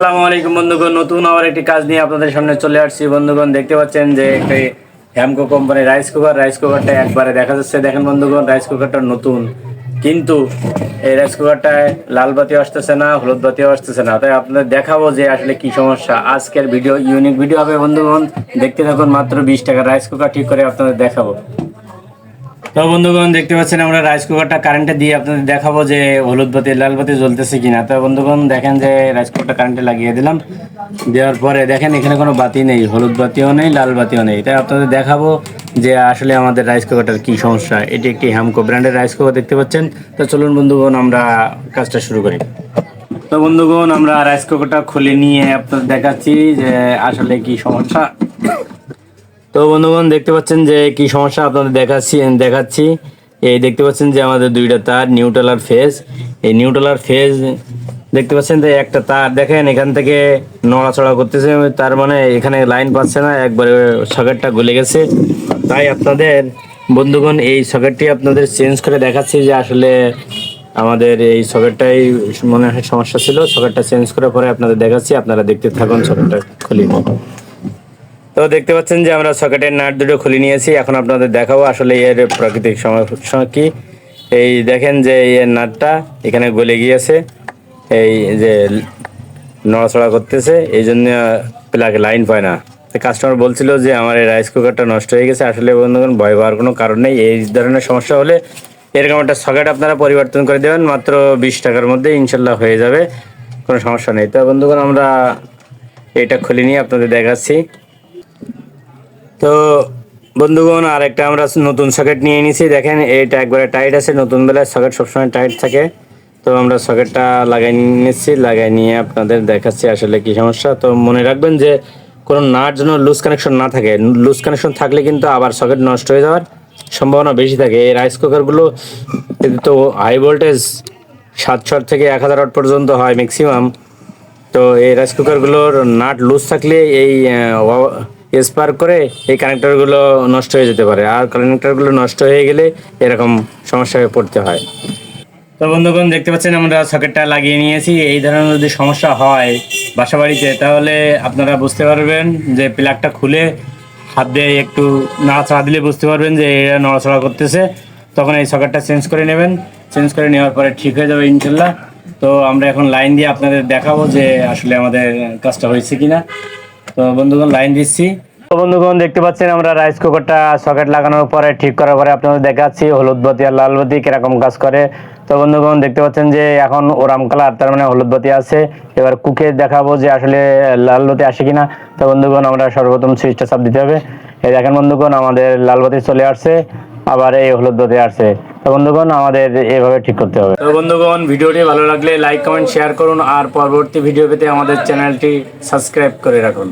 আসসালামু আলাইকুম বন্ধুগণ, নতুন আবার একটি কাজ নিয়ে আপনাদের সামনে চলে আসছি। বন্ধুগণ দেখতে পাচ্ছেন যে একটি হ্যামকো কোম্পানির রাইস কুকারটা একবারে দেখা যাচ্ছে। দেখেন বন্ধুগণ, রাইস কুকারটা নতুন, কিন্তু এই রাইস কুকারটায় লাল বাতি আসতেছে না, হলুদ বাতিও আসতেছে না। তাই আপনাদের দেখাবো যে আসলে কি সমস্যা। আজকের ভিডিও ইউনিক ভিডিও হবে বন্ধুগণ, দেখতে থাকুন। মাত্র 20 টাকা রাইস কুকার ঠিক করে আপনাদের দেখাবো। তো বন্ধুগণ দেখতে পাচ্ছেন আমরা রাইস কুকারটা কারেন্টে দিয়ে আপনাদের দেখাবো যে হলুদ বাতি লাল বাতি জ্বলতেছে কিনা। তো বন্ধুগণ দেখেন যে রাইস কুকারটা কারেন্টে লাগিয়ে দিলাম। দেওয়ার পরে দেখেন এখানে কোনো বাতি নেই, হলুদ বাতিও নেই, লাল বাতিও নেই। তাই আপনাদের দেখাবো যে আসলে আমাদের রাইস কুকারটার কি সমস্যা। এটি একটি হ্যামকো ব্র্যান্ডের রাইস কুকার দেখতে পাচ্ছেন। তো চলুন বন্ধুগণ আমরা কাজটা শুরু করি। তো বন্ধুগণ আমরা রাইস কুকারটা খুলে নিয়ে আপনাদের দেখাচ্ছি যে আসলে কি সমস্যা। তো বন্ধুগণ দেখতে পাচ্ছেন যে কি সমস্যা আপনাদের দেখাচ্ছি। এই দেখতে পাচ্ছেন যে আমাদের দুইটা তার নিউট্রাল আর ফেজ। এই নিউট্রাল আর ফেজ দেখতে পাচ্ছেন যে একটা তার দেখেন এখান থেকে নড়াচড়া করতেছে, তার মানে এখানে লাইন পাচ্ছে না, একবারে সকেটটা গলে গেছে। তাই আপনাদের বন্ধুগণ এই সকেটটি আপনাদের চেঞ্জ করে দেখাচ্ছি যে আসলে আমাদের এই সকেটটাই মনে হয় সমস্যা ছিল। সকেটটা চেঞ্জ করার পরে আপনাদের দেখাচ্ছি, আপনারা দেখতে থাকুন। সকেটটা খুলি। তো দেখতে পাচ্ছেন যে আমরা সকেটের নাট দুটো খুলে নিয়েছি। এখন আপনাদের দেখাবো আসলে এর প্রাকৃতিক সমস্যা কি। এই দেখেন যে এর নাটটা এখানে গলে গিয়েছে, এই যে নড়াচড়া করতেছে, এই জন্য প্লাগে লাইন পায় না। কাস্টমার বলছিল যে আমার এই রাইস কুকারটা নষ্ট হয়ে গেছে। আসলে বন্ধুগণ ভয় পাওয়ার কোনো কারণ নেই। এই ধরনের সমস্যা হলে এরকম একটা সকেট আপনারা পরিবর্তন করে দেবেন, মাত্র 20 টাকার মধ্যে ইনশাল্লাহ হয়ে যাবে, কোনো সমস্যা নেই। তো বন্ধুগণ আমরা এটা খুলে নিয়ে আপনাদের দেখাচ্ছি। তো বন্ধুগণ আর একটা আমরা নতুন সকেট নিয়ে নিয়েছি। দেখেন এটা একবারে টাইট আছে, নতুন বেলায় সকেট সবসময় টাইট থাকে। তো আমরা সকেটটা লাগাই নিচ্ছি, লাগাই নিয়ে আপনাদের দেখাচ্ছি আসলে কি সমস্যা। তো মনে রাখবেন যে কোনো নাট যেন লুজ কানেকশন না থাকে। লুজ কানেকশন থাকলে কিন্তু আবার সকেট নষ্ট হয়ে যাওয়ার সম্ভাবনা বেশি থাকে। এই রাইস কুকারগুলো তো হাই ভোল্টেজ 700 থেকে 1000 ওয়াট পর্যন্ত হয় ম্যাক্সিমাম। তো এই রাইস কুকারগুলোর নাট লুজ থাকলে এই স্পার্ক করে এই কানেক্টরগুলো নষ্ট হয়ে যেতে পারে, আর কানেক্টরগুলো নষ্ট হয়ে গেলে এরকম সমস্যায় পড়তে হয়। তো বন্ধুগণ দেখতে পাচ্ছেন আমরা সকেটটা লাগিয়ে নিয়েছি। এই ধরনের যদি সমস্যা হয় বাসা বাড়িতে, তাহলে আপনারা বুঝতে পারবেন যে প্লাগটা খুলে হাত দিয়ে একটু নাড়াচাড়া দিলে বুঝতে পারবেন যে এরা নড়াচড়া করতেছে। তখন এই সকেটটা চেঞ্জ করে নেবেন, চেঞ্জ করে নেওয়ার পরে ঠিক হয়ে যাবে ইনশাল্লাহ। তো আমরা এখন লাইন দিয়ে আপনাদের দেখাবো যে আসলে আমাদের কাজটা হয়েছে কিনা। তো বন্ধুগণ লাইন দিচ্ছি। তো বন্ধুগণ দেখতে পাচ্ছেন আমরা রাইস কুকারটা সকেট লাগানোর পরে ঠিক করার পরে আপনাদের দেখাচ্ছি হলুদ বাতি আর লাল বাতি কিরকম কাজ করে। তো বন্ধুগণ দেখতে পাচ্ছেন যে এখন ওরাম কালার, তার মানে হলুদ বাতি আছে। এবার কুকে দেখাবো যে আসলে লাল বাতি আসে কিনা। তো বন্ধুগণ আমরা সর্বপ্রথম সুইচটা চাপ দিতে হবে। এই দেখেন বন্ধুগণ আমাদের লাল বাতি চলে আসছে, আবার এই হলুদ বাতি আসছে। তো বন্ধুগণ আমাদের এভাবে ঠিক করতে হবে। তো বন্ধুগণ ভিডিওটি ভালো লাগলে লাইক কমেন্ট শেয়ার করুন, আর পরবর্তী ভিডিও পেতে আমাদের চ্যানেলটি সাবস্ক্রাইব করে রাখুন।